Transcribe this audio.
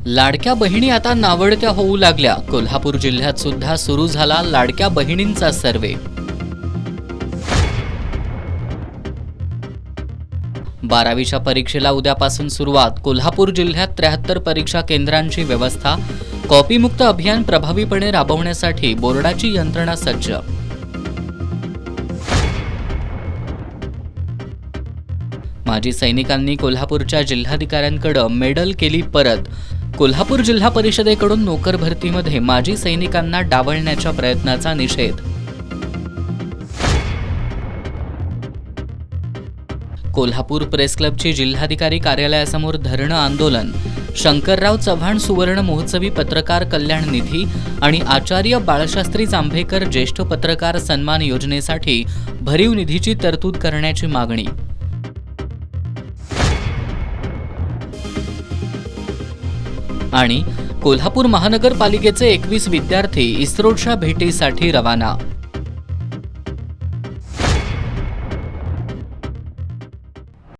लाडक्या बहिणी आता नावडत्या होऊ लागल्या। कोल्हापूर जिल्ह्यात सुद्धा सुरू झाला लाडक्या बहिणींचा सर्वे। 12वीच्या परीक्षेला उद्यापासून सुरुवात। कोल्हापूर जिल्ह्यात 73 परीक्षा केंद्रांची व्यवस्था। कॉपीमुक्त अभियान प्रभावीपणे राबवण्यासाठी बोर्डाची यंत्रणा सज्ज। माजी सैनिकांनी कोल्हापूरच्या जिल्हाधिकाऱ्यांकडे मेडल केली परत। कोल्हापूर जिल्हा परिषदेकडून नोकर भरतीमध्ये माजी सैनिकांना डावलण्याच्या प्रयत्नाचा निषेध। कोल्हापूर प्रेस क्लबची जिल्हाधिकारी कार्यालयासमोर धरणं आंदोलन। शंकरराव चव्हाण सुवर्ण महोत्सवी पत्रकार कल्याण निधी आणि आचार्य बाळशास्त्री जांभेकर ज्येष्ठ पत्रकार सन्मान योजनेसाठी भरीव निधीची तरतूद करण्याची मागणी। आणि कोल्हापूर महानगरपालिकेचे 21 विद्यार्थी इस्रोच्या भेटीसाठी रवाना।